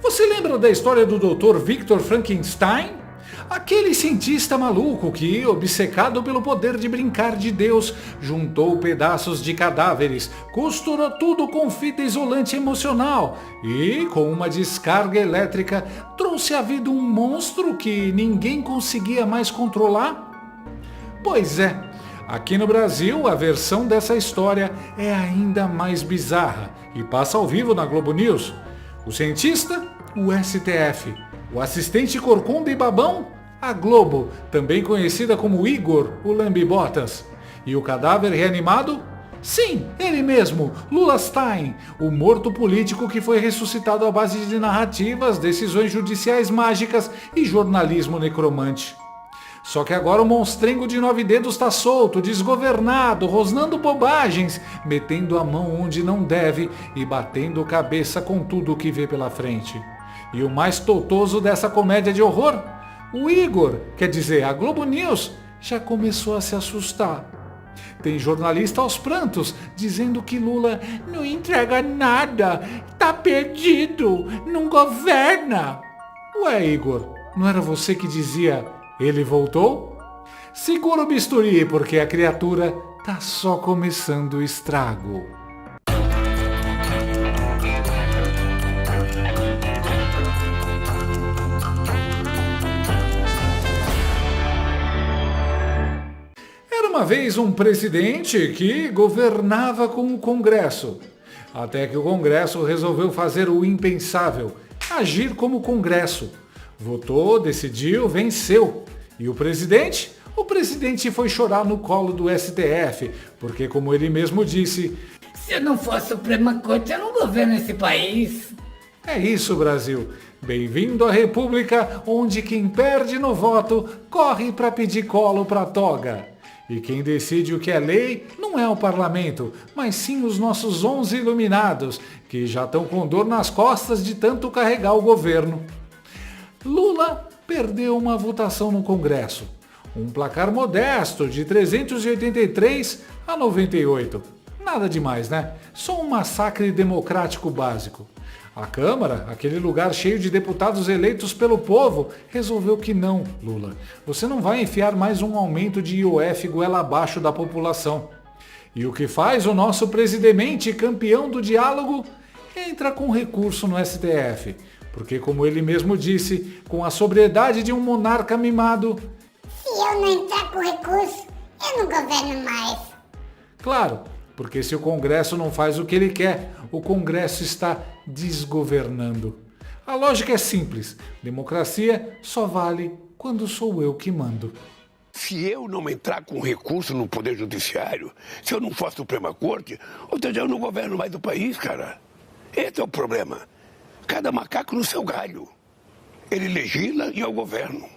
Você lembra da história do Dr. Victor Frankenstein? Aquele cientista maluco que, obcecado pelo poder de brincar de Deus, juntou pedaços de cadáveres, costurou tudo com fita isolante emocional e, com uma descarga elétrica, trouxe à vida um monstro que ninguém conseguia mais controlar? Pois é, aqui no Brasil a versão dessa história é ainda mais bizarra e passa ao vivo na Globo News. O cientista, o STF. O assistente corcunda e babão, a Globo, também conhecida como Igor, o Lambibotas. E o cadáver reanimado? Sim, ele mesmo, Lula Stein, o morto político que foi ressuscitado à base de narrativas, decisões judiciais mágicas e jornalismo necromante. Só que agora o monstrengo de 9 dedos está solto, desgovernado, rosnando bobagens, metendo a mão onde não deve e batendo cabeça com tudo o que vê pela frente. E o mais toutoso dessa comédia de horror? O Igor, quer dizer, a Globo News, já começou a se assustar. Tem jornalista aos prantos, dizendo que Lula não entrega nada, tá perdido, não governa. Ué, Igor, não era você que dizia, ele voltou? Segura o bisturi, porque a criatura tá só começando o estrago. Uma vez um presidente que governava com o Congresso, até que o Congresso resolveu fazer o impensável, agir como Congresso. Votou, decidiu, venceu. E o presidente? O presidente foi chorar no colo do STF, porque como ele mesmo disse, se eu não for a Suprema Corte, eu não governo esse país. É isso, Brasil. Bem-vindo à República, onde quem perde no voto corre para pedir colo para toga. E quem decide o que é lei não é o parlamento, mas sim os nossos 11 iluminados, que já estão com dor nas costas de tanto carregar o governo. Lula perdeu uma votação no Congresso. Um placar modesto de 383 a 98. Nada demais, né? Só um massacre democrático básico. A Câmara, aquele lugar cheio de deputados eleitos pelo povo, resolveu que não, Lula. Você não vai enfiar mais um aumento de IOF goela abaixo da população. E o que faz o nosso presidente, campeão do diálogo? Entra com recurso no STF. Porque, como ele mesmo disse, com a sobriedade de um monarca mimado, se eu não entrar com recurso, eu não governo mais. Claro, porque se o Congresso não faz o que ele quer, o Congresso está desgovernando. A lógica é simples. Democracia só vale quando sou eu que mando. Se eu não entrar com recurso no Poder Judiciário, se eu não for a Suprema Corte, ou seja, eu não governo mais do país, cara. Esse é o problema. Cada macaco no seu galho. Ele legisla e eu governo.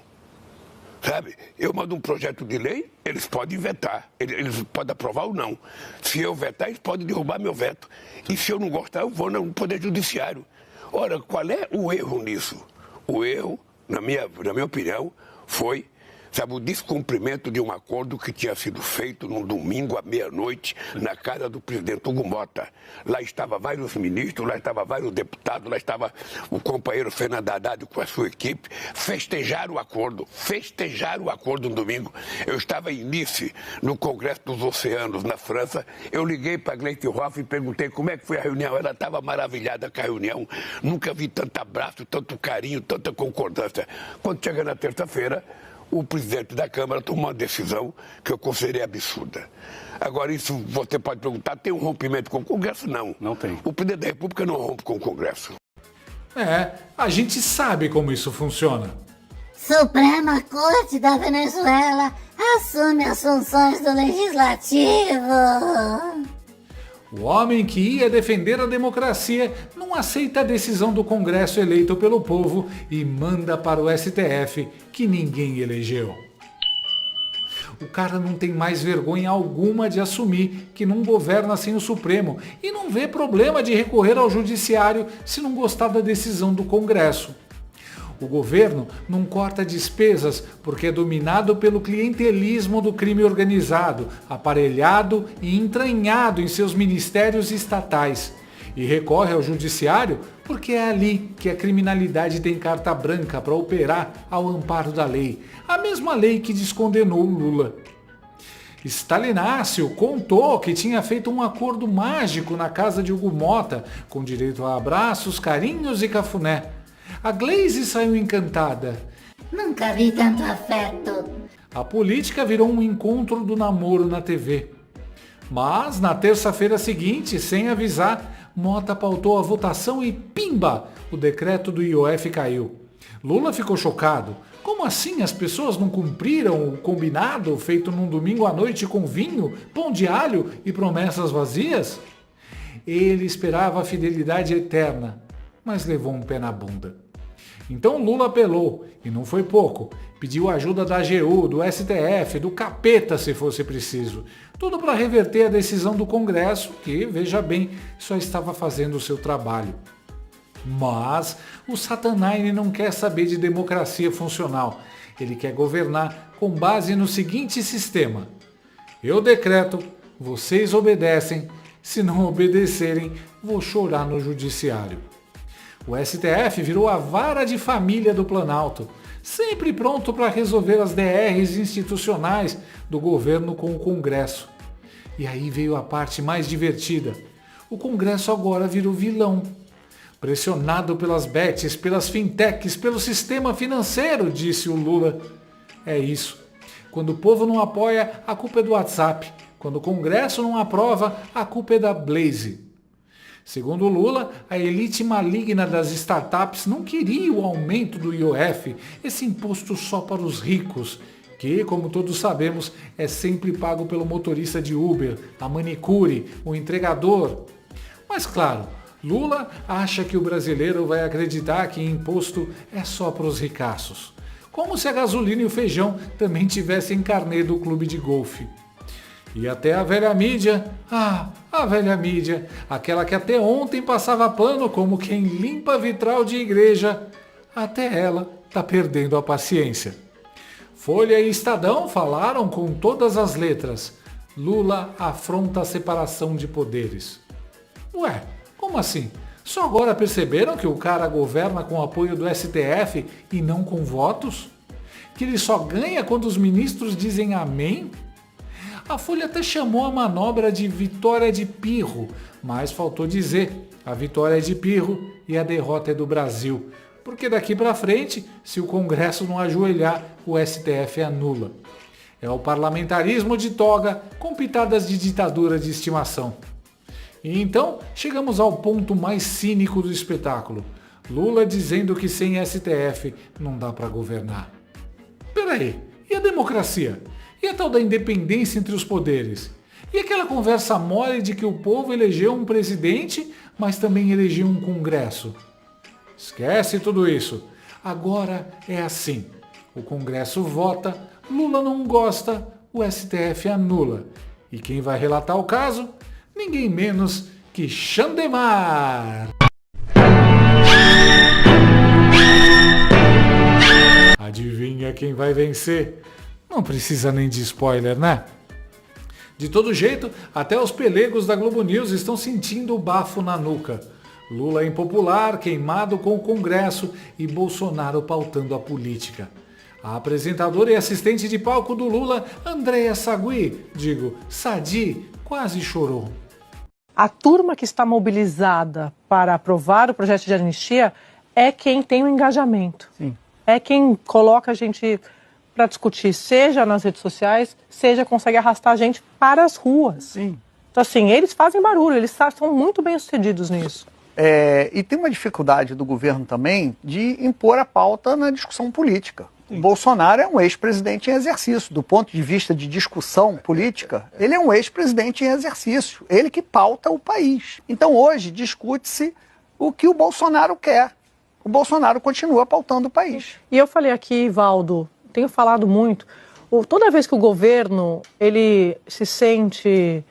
Sabe? Eu mando um projeto de lei, eles podem vetar, eles podem aprovar ou não. Se eu vetar, eles podem derrubar meu veto. E se eu não gostar, eu vou no Poder Judiciário. Ora, qual é o erro nisso? O erro, na minha opinião, foi, sabe, o descumprimento de um acordo que tinha sido feito no domingo à meia-noite na casa do presidente Hugo Mota. Lá estavam vários ministros, lá estavam vários deputados, lá estava o companheiro Fernando Haddad com a sua equipe. Festejaram o acordo no domingo. Eu estava em Nice, no Congresso dos Oceanos, na França. Eu liguei para a Gleisi Hoff e perguntei como é que foi a reunião. Ela estava maravilhada com a reunião. Nunca vi tanto abraço, tanto carinho, tanta concordância. Quando chega na terça-feira, o presidente da Câmara tomou uma decisão que eu considerei absurda. Agora, isso você pode perguntar, tem um rompimento com o Congresso? Não. Não tem. O presidente da República não rompe com o Congresso. A gente sabe como isso funciona. Suprema Corte da Venezuela assume as funções do Legislativo. O homem que ia defender a democracia não aceita a decisão do Congresso eleito pelo povo e manda para o STF, que ninguém elegeu. O cara não tem mais vergonha alguma de assumir que não governa sem o Supremo e não vê problema de recorrer ao Judiciário se não gostar da decisão do Congresso. O governo não corta despesas porque é dominado pelo clientelismo do crime organizado, aparelhado e entranhado em seus ministérios estatais. E recorre ao judiciário porque é ali que a criminalidade tem carta branca para operar ao amparo da lei, a mesma lei que descondenou Lula. Stalinácio contou que tinha feito um acordo mágico na casa de Hugo Motta, com direito a abraços, carinhos e cafuné. A Glaze saiu encantada. Nunca vi tanto afeto. A política virou um encontro do namoro na TV. Mas, na terça-feira seguinte, sem avisar, Motta pautou a votação e pimba! O decreto do IOF caiu. Lula ficou chocado. Como assim as pessoas não cumpriram o combinado feito num domingo à noite com vinho, pão de alho e promessas vazias? Ele esperava a fidelidade eterna, mas levou um pé na bunda. Então Lula apelou, e não foi pouco. Pediu ajuda da AGU, do STF, do capeta se fosse preciso. Tudo para reverter a decisão do Congresso, que, veja bem, só estava fazendo o seu trabalho. Mas o Satanaine não quer saber de democracia funcional. Ele quer governar com base no seguinte sistema. Eu decreto, vocês obedecem. Se não obedecerem, vou chorar no judiciário. O STF virou a vara de família do Planalto, sempre pronto para resolver as DRs institucionais do governo com o Congresso. E aí veio a parte mais divertida. O Congresso agora virou vilão. Pressionado pelas bets, pelas fintechs, pelo sistema financeiro, disse o Lula. É isso. Quando o povo não apoia, a culpa é do WhatsApp. Quando o Congresso não aprova, a culpa é da Blaze. Segundo o Lula, a elite maligna das startups não queria o aumento do IOF, esse imposto só para os ricos, que, como todos sabemos, é sempre pago pelo motorista de Uber, a manicure, o entregador. Mas claro, Lula acha que o brasileiro vai acreditar que imposto é só para os ricaços. Como se a gasolina e o feijão também tivessem carnê do clube de golfe. E até a velha mídia, a velha mídia, aquela que até ontem passava pano como quem limpa vitral de igreja, até ela tá perdendo a paciência. Folha e Estadão falaram com todas as letras. Lula afronta a separação de poderes. Ué, como assim? Só agora perceberam que o cara governa com o apoio do STF e não com votos? Que ele só ganha quando os ministros dizem amém? A Folha até chamou a manobra de vitória de pirro, mas faltou dizer, a vitória é de pirro e a derrota é do Brasil. Porque daqui para frente, se o Congresso não ajoelhar, o STF anula. É o parlamentarismo de toga com pitadas de ditadura de estimação. E então, chegamos ao ponto mais cínico do espetáculo. Lula dizendo que sem STF não dá para governar. Peraí, e a democracia? E a tal da independência entre os poderes? E aquela conversa mole de que o povo elegeu um presidente, mas também elegeu um Congresso? Esquece tudo isso. Agora é assim. O Congresso vota, Lula não gosta, o STF anula. E quem vai relatar o caso? Ninguém menos que Xandemar. Adivinha quem vai vencer? Não precisa nem de spoiler, né? De todo jeito, até os pelegos da Globo News estão sentindo o bafo na nuca. Lula impopular, queimado com o Congresso e Bolsonaro pautando a política. A apresentadora e assistente de palco do Lula, Andréa Sadi, quase chorou. A turma que está mobilizada para aprovar o projeto de anistia é quem tem o engajamento. Sim. É quem coloca a gente para discutir, seja nas redes sociais, seja consegue arrastar a gente para as ruas. Sim. Então, assim, eles fazem barulho, eles são muito bem-sucedidos nisso. E tem uma dificuldade do governo também de impor a pauta na discussão política. Sim. O Bolsonaro é um ex-presidente em exercício. Do ponto de vista de discussão política, ele é um ex-presidente em exercício. Ele que pauta o país. Então, hoje, discute-se o que o Bolsonaro quer. O Bolsonaro continua pautando o país. E eu falei aqui, Valdo, tenho falado muito, toda vez que o governo ele se sente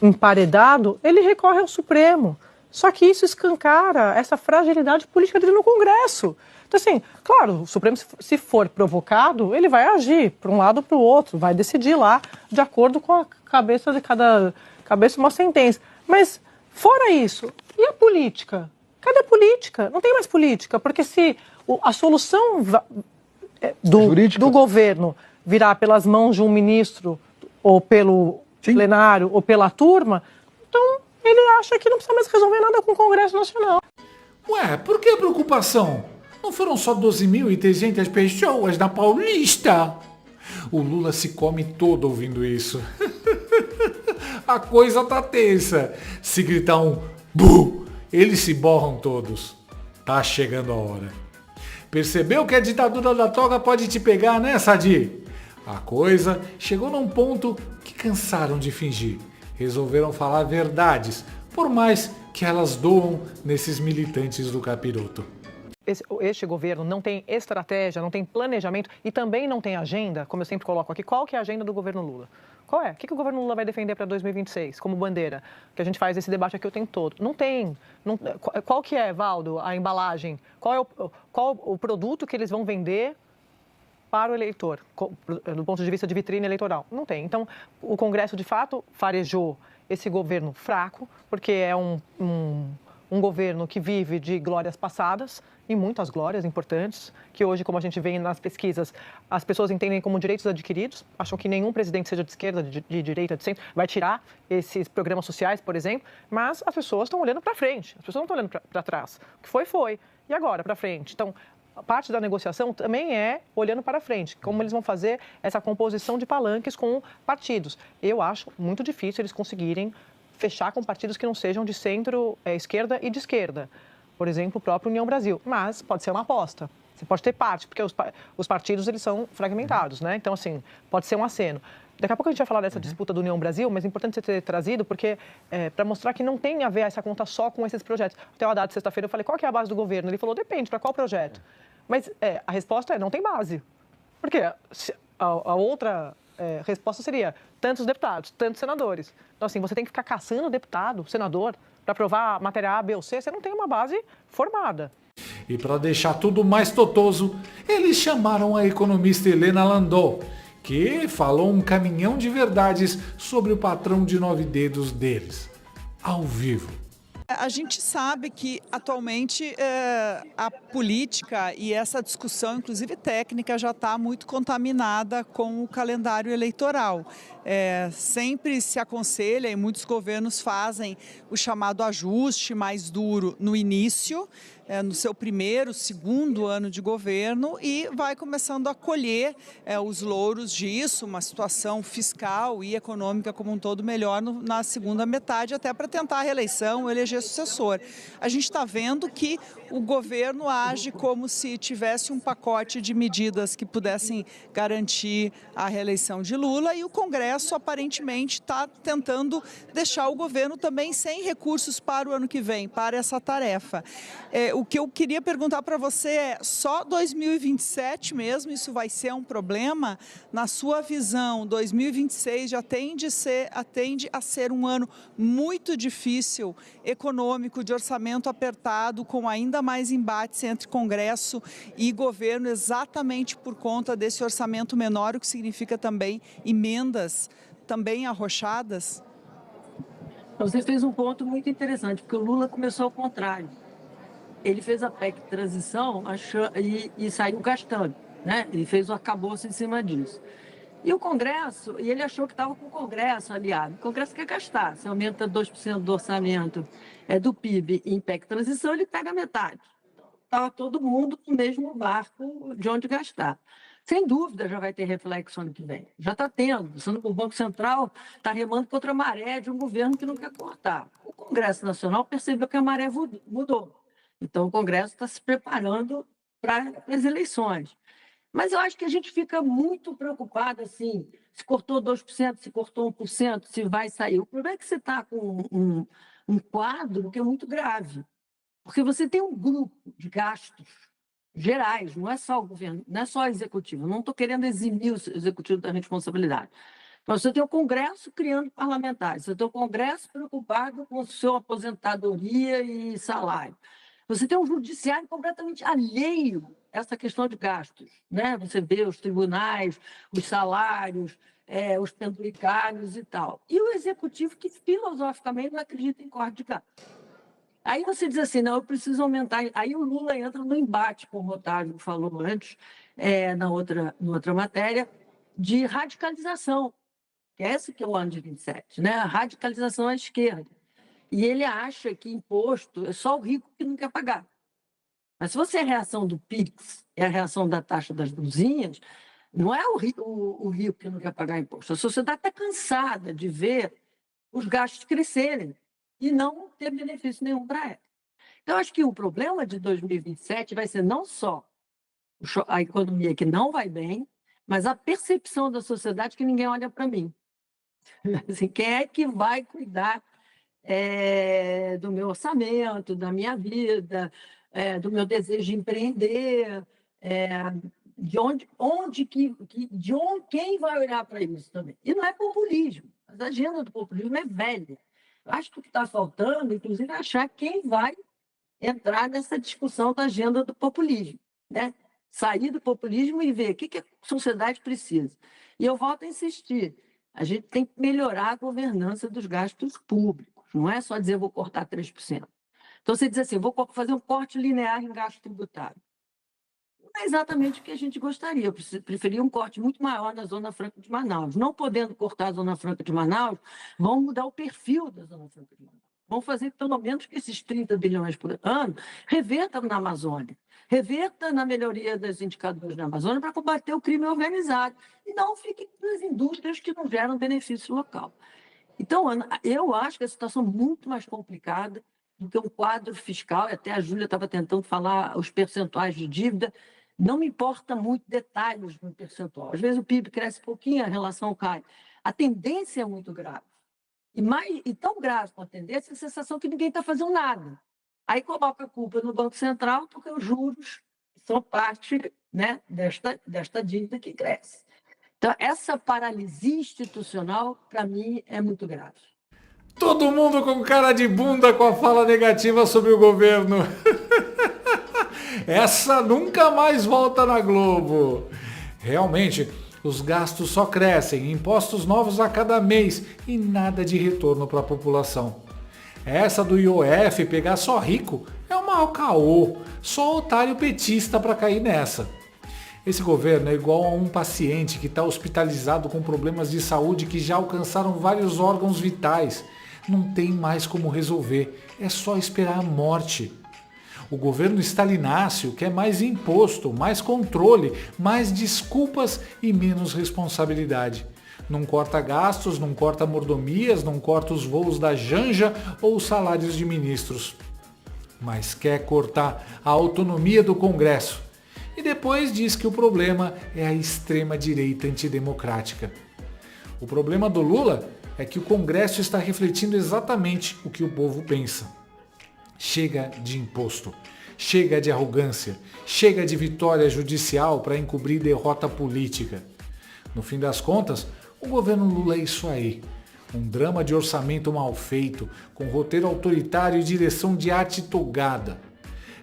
emparedado, ele recorre ao Supremo. Só que isso escancara essa fragilidade política dele no Congresso. Então, assim, claro, o Supremo, se for provocado, ele vai agir para um lado ou para o outro, vai decidir lá de acordo com a cabeça de cada cabeça uma sentença. Mas, fora isso, E a política? Cadê a política? Não tem mais política, porque se a solução do governo virar pelas mãos de um ministro, ou pelo plenário, ou pela turma, então ele acha que não precisa mais resolver nada com o Congresso Nacional. Ué, por que preocupação? Não foram só 12.300 pessoas na Paulista? O Lula se come todo ouvindo isso. A coisa tá tensa. Se gritar um bu, eles se borram todos. Tá chegando a hora. Percebeu que a ditadura da toga pode te pegar, né, Sadi? A coisa chegou num ponto que cansaram de fingir. Resolveram falar verdades, por mais que elas doam nesses militantes do capiroto. Este governo não tem estratégia, não tem planejamento e também não tem agenda, como eu sempre coloco aqui. Qual que é a agenda do governo Lula? Qual é? O que o governo Lula vai defender para 2026 como bandeira? Que a gente faz esse debate aqui o tempo todo. Não tem. Qual que é, Valdo, a embalagem? Qual o produto que eles vão vender para o eleitor, do ponto de vista de vitrine eleitoral? Não tem. Então, o Congresso, de fato, farejou esse governo fraco, porque é um governo que vive de glórias passadas, e muitas glórias importantes, que hoje, como a gente vê nas pesquisas, as pessoas entendem como direitos adquiridos, acham que nenhum presidente, seja de esquerda, de direita, de centro, vai tirar esses programas sociais, por exemplo, mas as pessoas estão olhando para frente, as pessoas não estão olhando para trás. O que foi, foi. E agora, para frente? Então, parte da negociação também é olhando para frente, como eles vão fazer essa composição de palanques com partidos. Eu acho muito difícil eles conseguirem fechar com partidos que não sejam de centro, esquerda e de esquerda. Por exemplo, o próprio União Brasil. Mas pode ser uma aposta. Você pode ter parte, porque os partidos eles são fragmentados, né? Então, assim, pode ser um aceno. Daqui a pouco a gente vai falar dessa disputa do União Brasil, mas é importante você ter trazido, porque para mostrar que não tem a ver essa conta só com esses projetos. Até o Haddad, sexta-feira, eu falei, qual que é a base do governo? Ele falou, depende, para qual projeto? Mas a resposta é, não tem base. Por quê? A outra resposta seria, tantos deputados, tantos senadores. Então, assim, você tem que ficar caçando deputado, senador, para aprovar matéria A, B ou C, você não tem uma base formada. E para deixar tudo mais totoso, eles chamaram a economista Helena Landau, que falou um caminhão de verdades sobre o patrão de 9 dedos deles, ao vivo. A gente sabe que atualmente a política e essa discussão, inclusive técnica, já está muito contaminada com o calendário eleitoral. Sempre se aconselha, e muitos governos fazem o chamado ajuste mais duro no início, no seu primeiro, segundo ano de governo, e vai começando a colher os louros disso, uma situação fiscal e econômica como um todo melhor na segunda metade, até para tentar a reeleição, eleger sucessor. A gente está vendo que o governo age como se tivesse um pacote de medidas que pudessem garantir a reeleição de Lula, e o Congresso aparentemente está tentando deixar o governo também sem recursos para o ano que vem, para essa tarefa. O que eu queria perguntar para você é, só 2027 mesmo isso vai ser um problema? Na sua visão, 2026 já atende a ser um ano muito difícil, econômico, de orçamento apertado, com ainda mais embates entre Congresso e governo, exatamente por conta desse orçamento menor, o que significa também emendas também arrochadas? Você fez um ponto muito interessante, porque o Lula começou ao contrário. Ele fez a PEC de transição e saiu gastando, né? Ele fez o arcabouço em cima disso. E o Congresso, ele achou que estava com o Congresso aliado. O Congresso quer gastar. Se aumenta 2% do orçamento do PIB em PEC de transição, ele pega metade. Estava todo mundo no mesmo barco de onde gastar. Sem dúvida já vai ter reflexo ano que vem. Já está tendo. O Banco Central está remando contra a maré de um governo que não quer cortar. O Congresso Nacional percebeu que a maré mudou. Então, o Congresso está se preparando para as eleições. Mas eu acho que a gente fica muito preocupado, assim, se cortou 2%, se cortou 1%, se vai sair. O problema é que você está com um quadro que é muito grave, porque você tem um grupo de gastos gerais, não é só o governo, não é só o executivo. Não estou querendo eximir o executivo da responsabilidade. Mas você tem o Congresso criando parlamentares, você tem o Congresso preocupado com a sua aposentadoria e salário. Você tem um judiciário completamente alheio a essa questão de gastos, né? Você vê os tribunais, os salários, os penduricários e tal. E o executivo que filosoficamente não acredita em corte de gastos. Aí você diz assim, não, eu preciso aumentar. Aí o Lula entra no embate, como o Otávio falou antes, na outra matéria, de radicalização. Esse que é o ano de 27, né? A radicalização à esquerda. E ele acha que imposto é só o rico que não quer pagar. Mas se você é a reação do PIX, é a reação da taxa das luzinhas, não é o rico que não quer pagar imposto. A sociedade está cansada de ver os gastos crescerem e não ter benefício nenhum para ela. Então, acho que o problema de 2027 vai ser não só a economia que não vai bem, mas a percepção da sociedade que ninguém olha para mim. Assim, quem é que vai cuidar do meu orçamento, da minha vida, do meu desejo de empreender, quem vai olhar para isso também? E não é populismo, a agenda do populismo é velha. Acho que o que está faltando, inclusive, é achar quem vai entrar nessa discussão da agenda do populismo, né? Sair do populismo e ver o que a sociedade precisa. E eu volto a insistir, a gente tem que melhorar a governança dos gastos públicos, não é só dizer vou cortar 3%. Então, você diz assim, vou fazer um corte linear em gasto tributário. Não é exatamente o que a gente gostaria. Eu preferia um corte muito maior na Zona Franca de Manaus. Não podendo cortar a Zona Franca de Manaus, vão mudar o perfil da Zona Franca de Manaus. Vão fazer, pelo menos, que esses 30 bilhões por ano revertam na Amazônia, reverta na melhoria dos indicadores na Amazônia para combater o crime organizado e não fique nas indústrias que não geram benefício local. Então, Ana, eu acho que a situação é muito mais complicada do que um quadro fiscal, e até a Júlia estava tentando falar os percentuais de dívida, não me importa muito detalhes no percentual. Às vezes o PIB cresce pouquinho, a relação cai. A tendência é muito grave. E tão grave com a tendência, a sensação que ninguém está fazendo nada. Aí coloca a culpa no Banco Central, porque os juros são parte, né, desta dívida que cresce. Então, essa paralisia institucional, para mim, é muito grave. Todo mundo com cara de bunda com a fala negativa sobre o governo. Essa nunca mais volta na Globo. Realmente, os gastos só crescem, impostos novos a cada mês e nada de retorno para a população. Essa do IOF pegar só rico é o maior caô, só otário petista para cair nessa. Esse governo é igual a um paciente que está hospitalizado com problemas de saúde que já alcançaram vários órgãos vitais. Não tem mais como resolver, é só esperar a morte. O governo stalináceo quer mais imposto, mais controle, mais desculpas e menos responsabilidade. Não corta gastos, não corta mordomias, não corta os voos da Janja ou os salários de ministros. Mas quer cortar a autonomia do Congresso. E depois diz que o problema é a extrema-direita antidemocrática. O problema do Lula é que o Congresso está refletindo exatamente o que o povo pensa. Chega de imposto, chega de arrogância, chega de vitória judicial para encobrir derrota política. No fim das contas, o governo Lula é isso aí. Um drama de orçamento mal feito, com roteiro autoritário e direção de arte togada.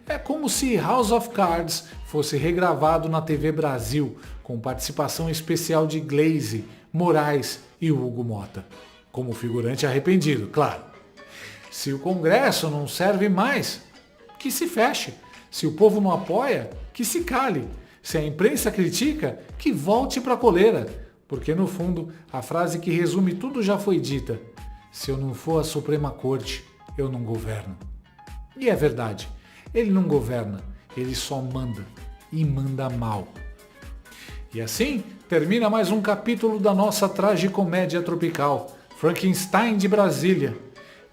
É como se House of Cards fosse regravado na TV Brasil, com participação especial de Glaze, Moraes e Hugo Mota. Como figurante arrependido, claro. Se o Congresso não serve mais, que se feche. Se o povo não apoia, que se cale. Se a imprensa critica, que volte para a coleira. Porque no fundo, a frase que resume tudo já foi dita. Se eu não for a Suprema Corte, eu não governo. E é verdade. Ele não governa, ele só manda. E manda mal. E assim, termina mais um capítulo da nossa tragicomédia tropical. Frankenstein de Brasília.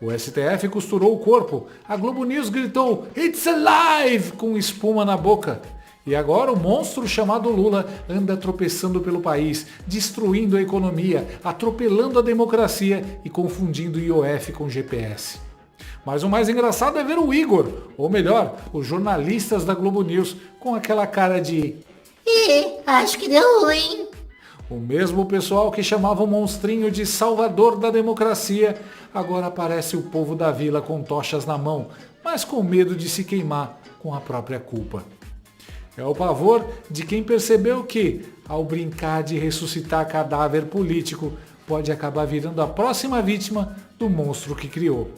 O STF costurou o corpo. A Globo News gritou "It's alive!" com espuma na boca. E agora o monstro chamado Lula anda tropeçando pelo país, destruindo a economia, atropelando a democracia e confundindo IOF com GPS. Mas o mais engraçado é ver o Igor, ou melhor, os jornalistas da Globo News, com aquela cara de Acho que deu ruim. O mesmo pessoal que chamava o monstrinho de salvador da democracia, agora aparece o povo da vila com tochas na mão, mas com medo de se queimar com a própria culpa. É o pavor de quem percebeu que, ao brincar de ressuscitar cadáver político, pode acabar virando a próxima vítima do monstro que criou.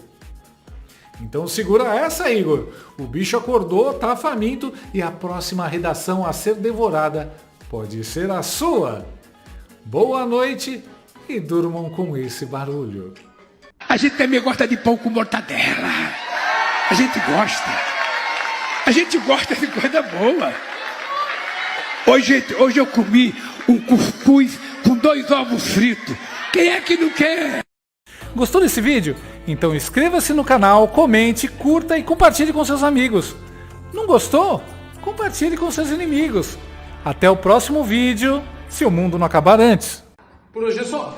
Então segura essa, Igor. O bicho acordou, tá faminto e a próxima redação a ser devorada pode ser a sua. Boa noite e durmam com esse barulho. A gente também gosta de pão com mortadela. A gente gosta. A gente gosta de coisa boa. Hoje eu comi um cuscuz com 2 ovos fritos. Quem é que não quer? Gostou desse vídeo? Então inscreva-se no canal, comente, curta e compartilhe com seus amigos. Não gostou? Compartilhe com seus inimigos. Até o próximo vídeo, se o mundo não acabar antes. Por hoje é só.